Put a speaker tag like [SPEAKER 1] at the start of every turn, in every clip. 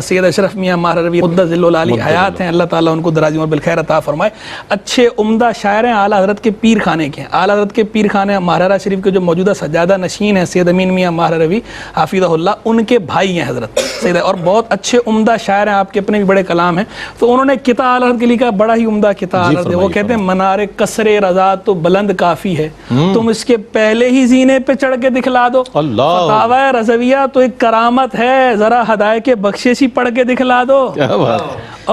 [SPEAKER 1] سید اشرف میاں ماہر روی مدت ذل العالی حیات ہیں، اللہ تعالیٰ ان کو دراز عمر بالخیر عطا فرمائے. اچھے عمدہ شاعر ہیں، اعلیٰ حضرت کے پیر خانے کے ہیں. اعلیٰ حضرت کے پیر خانے ماہرہ شریف کے جو موجودہ سجادہ نشین ہیں سید امین میاں ماہر روی حافظہ اللہ، ان کے بھائی ہیں حضرت سید، اور بہت اچھے عمدہ شاعر ہیں، آپ کے اپنے بھی بڑے کلام ہیں. تو انہوں نے کتاب اعلیٰ حضرت کے لکھا، بڑا ہی عمدہ کتاب. وہ کہتے ہیں منار قصر رضا تو بلند کافی ہے، تم اس کے پہلے ہی زینے پہ چڑھ کے دکھلا دو. فتاوی رضویہ تو ایک کرامت ہے، ذرا ہدایت بخششی پڑھ کے دکھلا دو.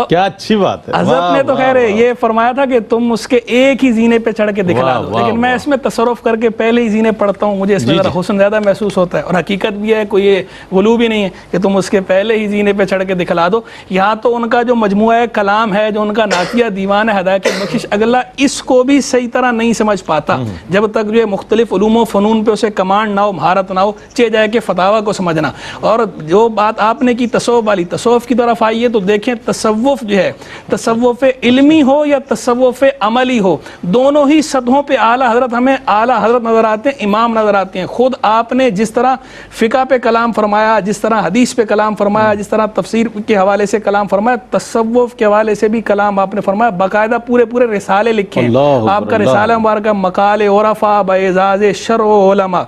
[SPEAKER 2] کیا اچھی بات ہے.
[SPEAKER 1] حضرت نے تو خیر یہ فرمایا تھا کہ تم اس کے ایک ہی زینے پہ چڑھ کے دکھلا دو، لیکن میں اس میں تصرف کر کے پہلے ہی زینے پڑھتا ہوں، مجھے اس میں ذرا حسن زیادہ محسوس ہوتا ہے، اور حقیقت بھی ہے، کوئی یہ غلو بھی نہیں ہے کہ تم اس کے پہلے ہی زینے پہ چڑھ کے دکھلا دو. یہاں تو ان کا جو مجموعہ کلام ہے، جو ان کا نعتیہ دیوان ہے ہدایت بخشش، اگلا اس کو بھی صحیح طرح نہیں سمجھ پاتا جب تک جو مختلف علوم و فنون پہ اسے کمانڈ نہ ہو، مہارت نہ ہو، چہ جائے کہ فتاوی کو سمجھنا. اور جو بات آپ نے کی تصوف والی، تصوف کی طرف آئیے تو دیکھیں تصوف جو ہے، تصوف علمی ہو یا تصوف عملی ہو، دونوں ہی سطحوں پہ اعلیٰ حضرت ہمیں اعلیٰ حضرت نظر آتے ہیں، امام نظر آتے ہیں. خود آپ نے جس طرح فقہ پہ کلام فرمایا، جس طرح حدیث پہ کلام فرمایا، جس طرح تفسیر کے حوالے سے کلام فرمایا، تصوف کے حوالے سے بھی کلام آپ نے فرمایا. باقاعدہ پورے رسالے لکھے ہیں. آپ کا رسالہ مبارکہ مقال عرفا باعزاز شرع علماء،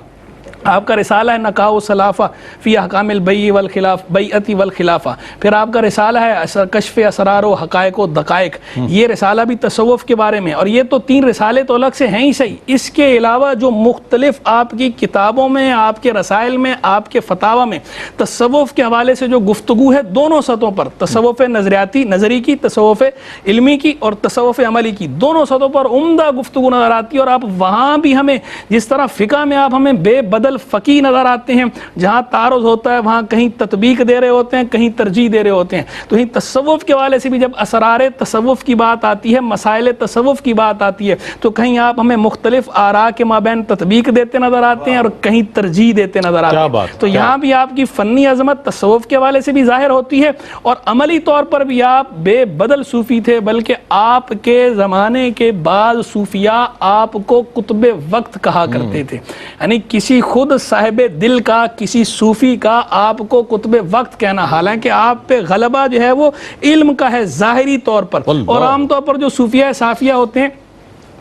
[SPEAKER 1] آپ کا رسالہ ہے نکاح و سلافہ فی احکام البیع والخلاف بیعت والخلافہ، پھر آپ کا رسالہ ہے کشف اسرار و حقائق و دقائق، یہ رسالہ بھی تصوف کے بارے میں. اور یہ تو 3 رسالے تو الگ سے ہیں ہی صحیح. اس کے علاوہ جو مختلف آپ کی کتابوں میں، آپ کے رسائل میں، آپ کے فتاوی میں تصوف کے حوالے سے جو گفتگو ہے دونوں سطحوں پر، تصوف نظریاتی نظری کی، تصوف علمی کی، اور تصوف عملی کی، دونوں سطحوں پر عمدہ گفتگو نظر آتی ہے. اور آپ وہاں بھی ہمیں جس طرح فقہ میں آپ ہمیں بے بدل فقی نظر آتے ہیں، جہاں تعارض ہوتا ہے وہاں کہیں تطبیق دے رہے ہوتے ہیں، کہیں ترجیح دے رہے ہوتے ہیں. تو ہی تصوف کے حوالے سے بھی جب اسرار تصوف کی بات آتی ہے، مسائل تصوف کی بات آتی ہے، تو کہیں آپ ہمیں مختلف آراء کے مابین تطبیق دیتے نظر آتے ہیں اور کہیں ترجیح دیتے نظر آتے ہیں. تو یہاں بھی آپ کی فنی عظمت تصوف کے حوالے سے بھی ظاہر ہوتی ہے، اور عملی طور پر بھی آپ بے بدل صوفی تھے. بلکہ آپ کے زمانے کے بعض صوفیاء آپ کو قطب وقت کہا کرتے تھے، یعنی کسی خود صاحب دل کا، کسی صوفی کا آپ کو قطب وقت کہنا، حالانکہ آپ پہ غلبہ جو ہے وہ علم کا ہے ظاہری طور پر. اور عام طور پر جو صوفیاء صافیہ ہوتے ہیں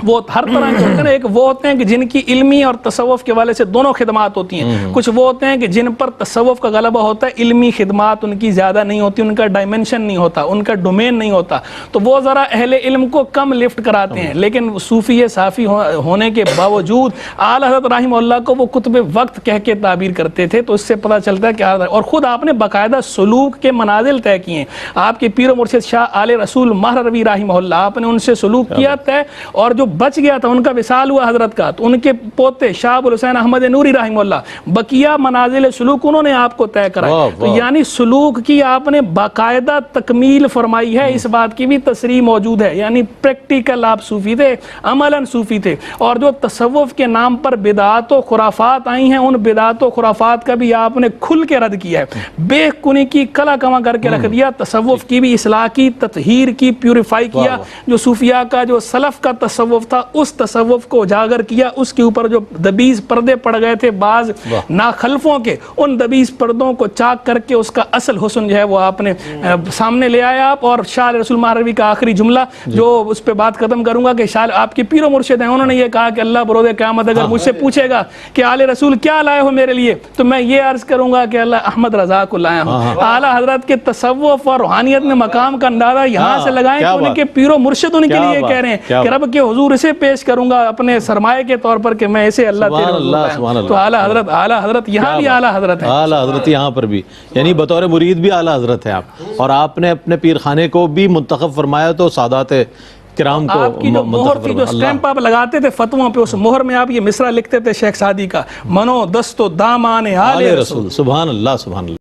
[SPEAKER 1] وہ ہر طرح کے ہوتے ہیں. ایک وہ ہوتے ہیں کہ جن کی علمی اور تصوف کے حوالے سے دونوں خدمات ہوتی ہیں. کچھ وہ ہوتے ہیں کہ جن پر تصوف کا غلبہ ہوتا ہے، علمی خدمات ان کی زیادہ نہیں ہوتی، ان کا ڈائمنشن نہیں ہوتا، ان کا ڈومین نہیں ہوتا، تو وہ ذرا اہل علم کو کم لفٹ کراتے ہیں. لیکن صوفی صافی ہونے کے باوجود اعلیٰ حضرت رحمہ اللہ کو وہ قطب وقت کہہ کے تعبیر کرتے تھے. تو اس سے پتہ چلتا ہے کہ اور خود آپ نے باقاعدہ سلوک کے منازل طے کیے ہیں. آپ کے پیر و مرشد شاہ آل رسول ماہر روی رحمہ اللہ، آپ نے ان سے سلوک کیا طے، اور جو بچ گیا تھا ان کا وصال ہوا حضرت کا، تو ان کے پوتے شاہ ابو الحسین احمد نوری رحمہ اللہ بقیہ منازل سلوک انہوں نے آپ کو طے کرائے. تو یعنی سلوک کی آپ نے باقاعدہ تکمیل فرمائی ہے. اس بات کی بھی تصریح موجود ہے، یعنی پریکٹیکل آپ صوفی تھے، عملاً صوفی تھے. اور جو تصوف کے نام پر بدعات و خرافات آئی ہیں، ان بدعات و خرافات کا بھی آپ نے کھل کے رد کیا ہے، بے کنی کی کلا کما کر کے رکھ دیا. تصوف کی بھی اصلاح کی، تطہیر کی، پیوریفائی کیا. جو صوفیاء کا جو سلف کا تصوف تھا اس تصوف کو اجاگر کیا. اس کے اوپر جو دبیز پردے پڑ گئے تھے بعض ناخلفوں کے، ان دبیز پردوں کو چاک کر کے اس کا اصل حسن جو ہے وہ آپ نے سامنے لے آیا. اور شاہ رسول ماہر روی کا آخری جملہ جو اس پہ بات ختم کروں گا کہ شاہ آپ کے پیر و مرشد ہیں، انہوں نے یہ کہا کہ اللہ بروز قیامت اگر مجھ سے پوچھے گا کہ آل رسول کیا لائے ہو میرے لیے، تو میں یہ عرض کروں گا کہ اللہ احمد رضا کو لایا ہوں. اعلیٰ حضرت کے تصوف اور روحانیت میں مقام کا اندازہ یہاں سے لگائیں کہ ان کے پیر و مرشد ان کے لیے کہہ رہے ہیں کہ رب کے حضور اسے پیش کروں گا اپنے سرمایہ کے طور پر کہ میں اسے اللہ تیرے حضور. تو اعلیٰ حضرت یہاں بھی اعلیٰ حضرت ہے، اعلیٰ
[SPEAKER 2] حضرت یہاں پر بھی، یعنی بطور مرید بھی اعلیٰ حضرت ہے آپ. اور آپ نے اپنے پیر خانے کو بھی منتخب فرمایا تو سادات کرام کو
[SPEAKER 1] آپ کی جو مہر تھی، جو سٹیمپ آپ لگاتے تھے فتووں پہ، اس مہر میں آپ یہ مصرع لکھتے تھے شیخ سعدی کا، منو دست و دامان آل رسول.
[SPEAKER 2] سبحان اللہ سبحان اللہ.